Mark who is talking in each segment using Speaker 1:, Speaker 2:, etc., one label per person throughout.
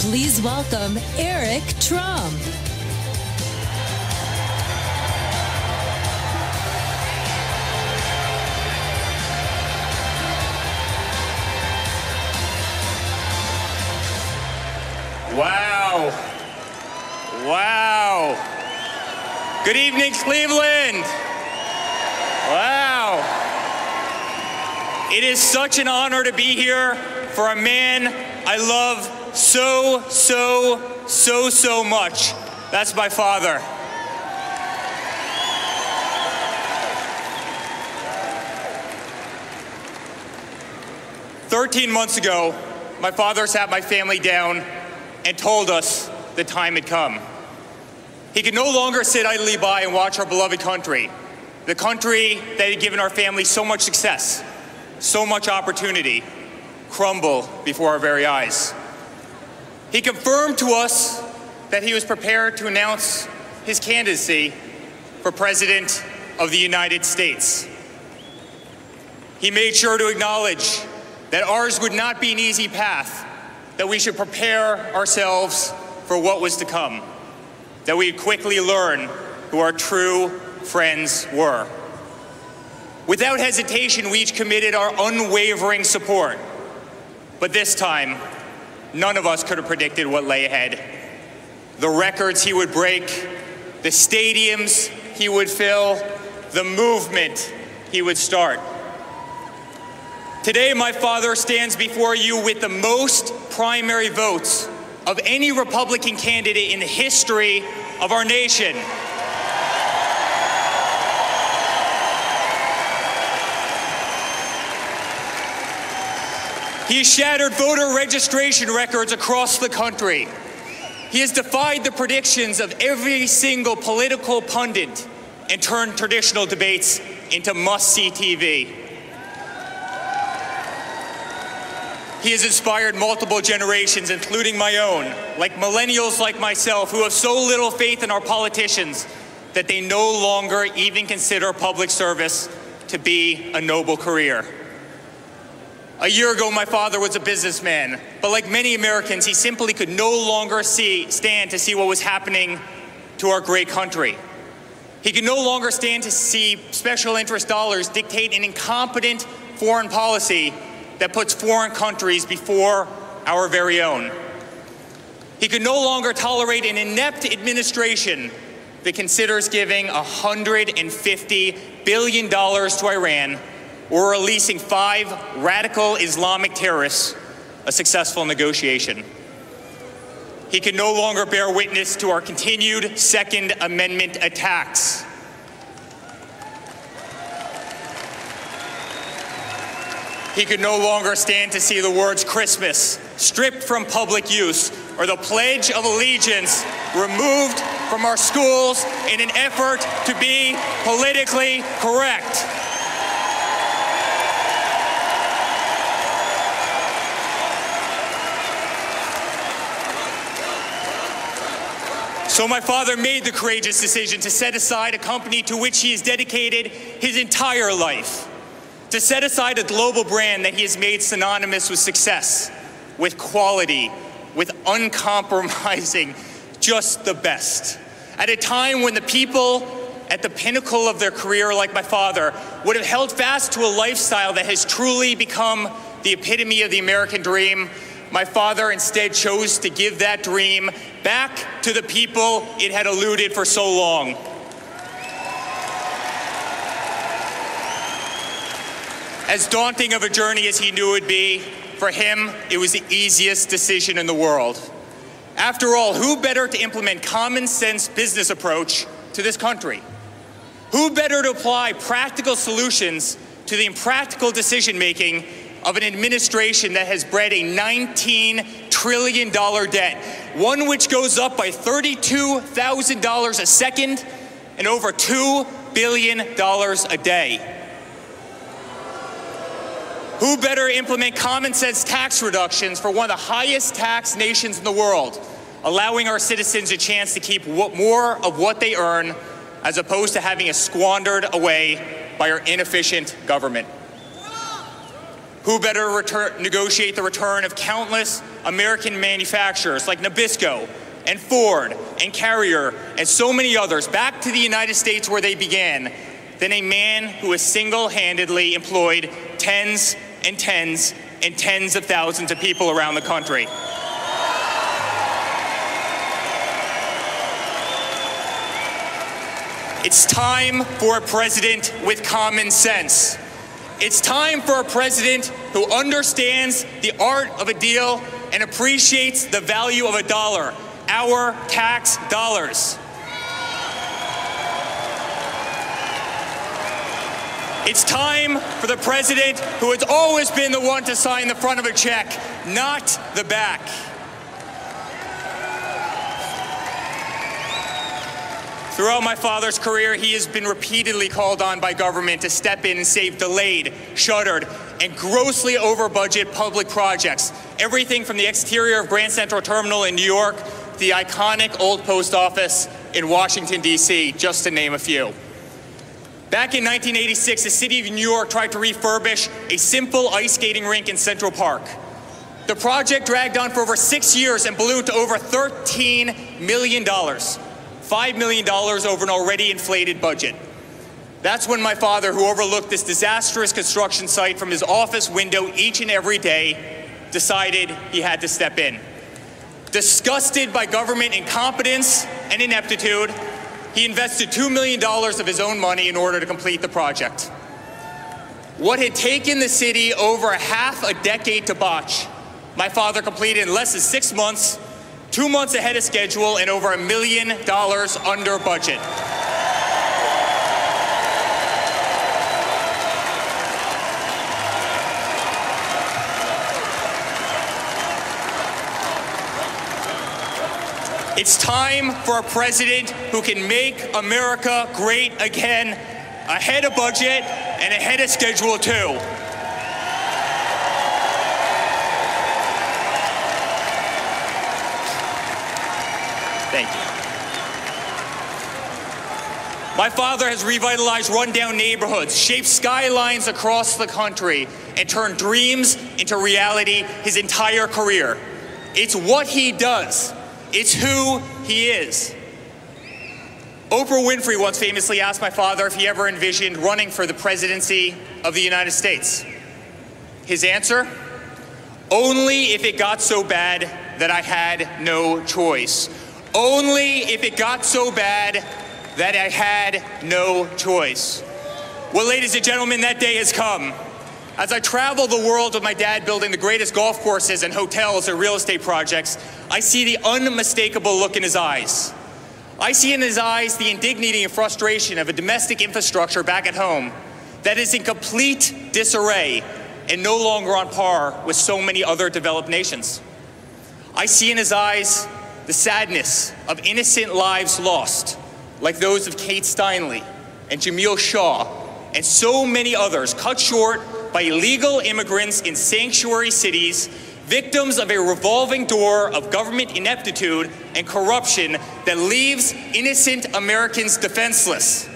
Speaker 1: Please welcome Eric Trump.
Speaker 2: Wow. Wow. Good evening, Cleveland. Wow. It is such an honor to be here for a man I love so much. That's my father. "13 months ago, my father sat my family down and told us the time had come. He could no longer sit idly by and watch our beloved country, the country that had given our family so much success, so much opportunity, crumble before our very eyes. He confirmed to us that he was prepared to announce his candidacy for President of the United States. He made sure to acknowledge that ours would not be an easy path, that we should prepare ourselves for what was to come, that we'd quickly learn who our true friends were. Without hesitation, we each committed our unwavering support. But this time, none of us could have predicted what lay ahead. The records he would break, the stadiums he would fill, the movement he would start. Today, my father stands before you with the most primary votes of any Republican candidate in the history of our nation. He has shattered voter registration records across the country. He has defied the predictions of every single political pundit and turned traditional debates into must-see TV. He has inspired multiple generations, including my own, like millennials like myself, who have so little faith in our politicians that they no longer even consider public service to be a noble career. A year ago, my father was a businessman, but like many Americans, he simply could no longer stand to see what was happening to our great country. He could no longer stand to see special interest dollars dictate an incompetent foreign policy that puts foreign countries before our very own. He could no longer tolerate an inept administration that considers giving $150 billion to Iran or releasing 5 radical Islamic terrorists, a successful negotiation. He can no longer bear witness to our continued Second Amendment attacks. He could no longer stand to see the words Christmas stripped from public use or the Pledge of Allegiance removed from our schools in an effort to be politically correct. So my father made the courageous decision to set aside a company to which he has dedicated his entire life, to set aside a global brand that he has made synonymous with success, with quality, with uncompromising, just the best. At a time when the people at the pinnacle of their career, like my father, would have held fast to a lifestyle that has truly become the epitome of the American dream, my father instead chose to give that dream back to the people it had eluded for so long. As daunting of a journey as he knew it would be, for him, it was the easiest decision in the world. After all, who better to implement common sense business approach to this country? Who better to apply practical solutions to the impractical decision-making of an administration that has bred a $19 trillion debt, one which goes up by $32,000 a second and over $2 billion a day? Who better implement common sense tax reductions for one of the highest taxed nations in the world, allowing our citizens a chance to keep more of what they earn as opposed to having it squandered away by our inefficient government? Who better negotiate the return of countless American manufacturers like Nabisco and Ford and Carrier and so many others back to the United States where they began than a man who has single-handedly employed tens and tens and tens of thousands of people around the country. It's time for a president with common sense. It's time for a president who understands the art of a deal and appreciates the value of a dollar, our tax dollars. It's time for the president who has always been the one to sign the front of a check, not the back. Throughout my father's career, he has been repeatedly called on by government to step in and save delayed, shuttered, and grossly over-budget public projects. Everything from the exterior of Grand Central Terminal in New York to the iconic old post office in Washington, D.C., just to name a few. Back in 1986, the city of New York tried to refurbish a simple ice skating rink in Central Park. The project dragged on for over 6 years and ballooned to over $13 million. $5 million over an already inflated budget. That's when my father, who overlooked this disastrous construction site from his office window each and every day, decided he had to step in. Disgusted by government incompetence and ineptitude, he invested $2 million of his own money in order to complete the project. What had taken the city over half a decade to botch, my father completed in less than 6 months, 2 months ahead of schedule, and over $1 million under budget. It's time for a president who can make America great again, ahead of budget and ahead of schedule too. Thank you. My father has revitalized rundown neighborhoods, shaped skylines across the country, and turned dreams into reality his entire career. It's what he does. It's who he is. Oprah Winfrey once famously asked my father if he ever envisioned running for the presidency of the United States. His answer? Only if it got so bad that I had no choice. Only if it got so bad that I had no choice. Well, ladies and gentlemen, that day has come. As I travel the world with my dad building the greatest golf courses and hotels and real estate projects, I see the unmistakable look in his eyes. I see in his eyes the indignity and frustration of a domestic infrastructure back at home that is in complete disarray and no longer on par with so many other developed nations. I see in his eyes the sadness of innocent lives lost, like those of Kate Steinle and Jamil Shaw and so many others, cut short by illegal immigrants in sanctuary cities, victims of a revolving door of government ineptitude and corruption that leaves innocent Americans defenseless.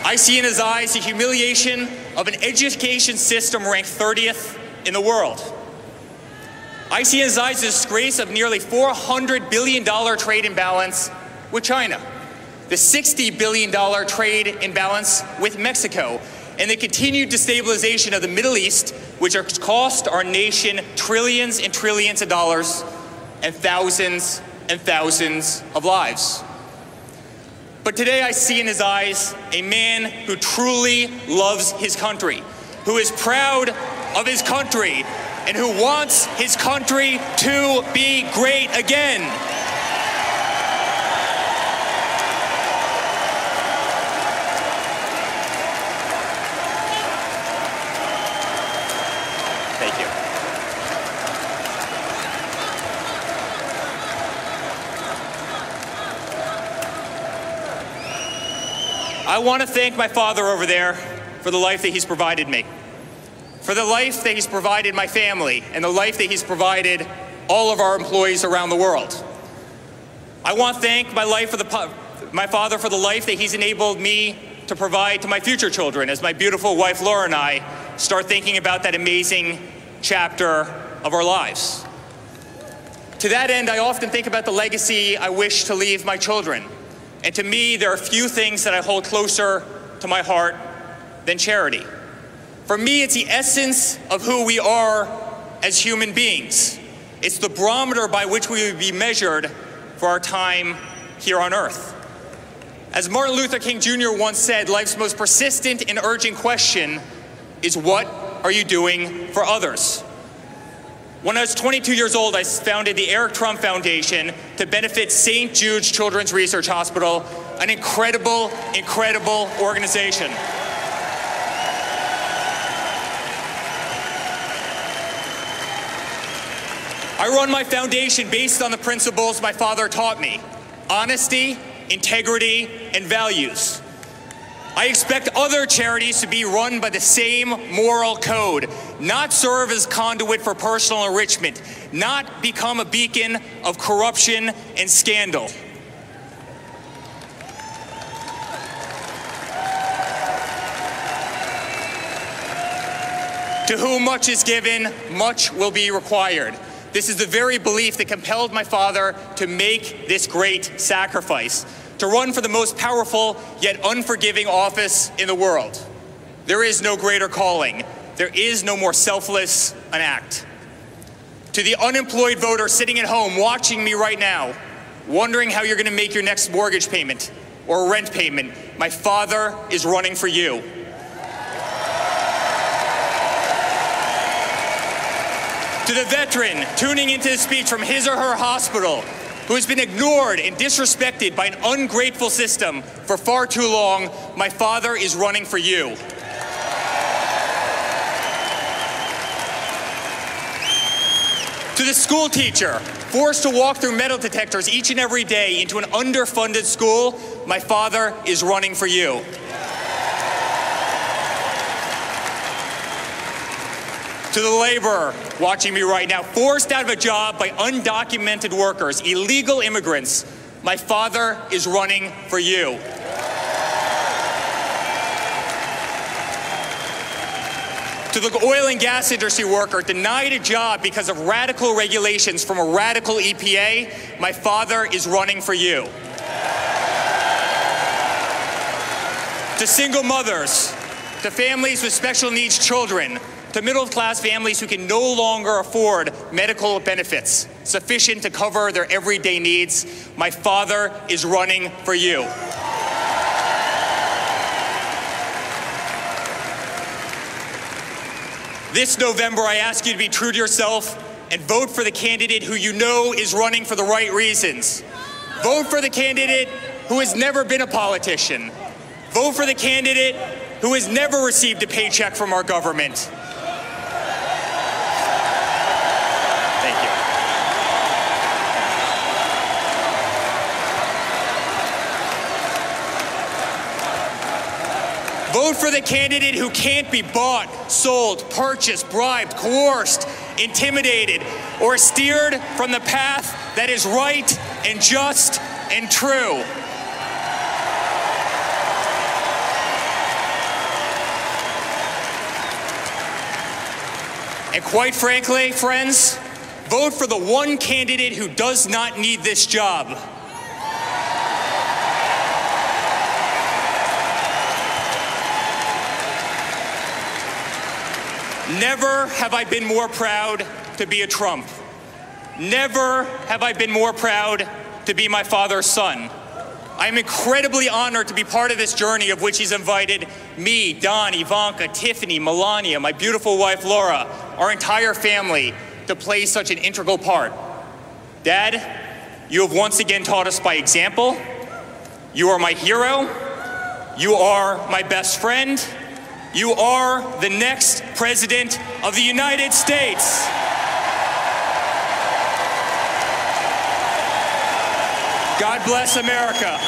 Speaker 2: I see in his eyes the humiliation of an education system ranked 30th in the world. I see in his eyes the disgrace of nearly $400 billion trade imbalance with China, the $60 billion trade imbalance with Mexico, and the continued destabilization of the Middle East, which has cost our nation trillions and trillions of dollars and thousands of lives. But today I see in his eyes a man who truly loves his country, who is proud of his country, and who wants his country to be great again. Thank you. I want to thank my father over there for the life that he's provided me, for the life that he's provided my family, and the life that he's provided all of our employees around the world. I want to thank my life for my Father for the life that He's enabled me to provide to my future children as my beautiful wife Laura and I start thinking about that amazing chapter of our lives. To that end, I often think about the legacy I wish to leave my children. And to me, there are few things that I hold closer to my heart than charity. For me, it's the essence of who we are as human beings. It's the barometer by which we will be measured for our time here on earth. As Martin Luther King Jr. once said, life's most persistent and urgent question is, what are you doing for others? When I was 22 years old, I founded the Eric Trump Foundation to benefit St. Jude's Children's Research Hospital, an incredible, incredible organization. I run my foundation based on the principles my father taught me: honesty, integrity, and values. I expect other charities to be run by the same moral code, not serve as conduit for personal enrichment, not become a beacon of corruption and scandal. To whom much is given, much will be required. This is the very belief that compelled my father to make this great sacrifice, to run for the most powerful yet unforgiving office in the world. There is no greater calling. There is no more selfless an act. To the unemployed voter sitting at home watching me right now, wondering how you're going to make your next mortgage payment or rent payment, my father is running for you. To the veteran tuning into the speech from his or her hospital who has been ignored and disrespected by an ungrateful system for far too long, my father is running for you. To the school teacher forced to walk through metal detectors each and every day into an underfunded school, my father is running for you. To the laborer watching me right now, forced out of a job by undocumented workers, illegal immigrants, my father is running for you. To the oil and gas industry worker denied a job because of radical regulations from a radical EPA, my father is running for you. To single mothers, to families with special needs children, to middle-class families who can no longer afford medical benefits sufficient to cover their everyday needs, my father is running for you. This November, I ask you to be true to yourself and vote for the candidate who you know is running for the right reasons. Vote for the candidate who has never been a politician. Vote for the candidate who has never received a paycheck from our government. Vote for the candidate who can't be bought, sold, purchased, bribed, coerced, intimidated, or steered from the path that is right and just and true. And quite frankly, friends, vote for the one candidate who does not need this job. Never have I been more proud to be a Trump. Never have I been more proud to be my father's son. I am incredibly honored to be part of this journey of which he's invited me, Don, Ivanka, Tiffany, Melania, my beautiful wife Laura, our entire family to play such an integral part. Dad, you have once again taught us by example. You are my hero. You are my best friend. You are the next President of the United States. God bless America.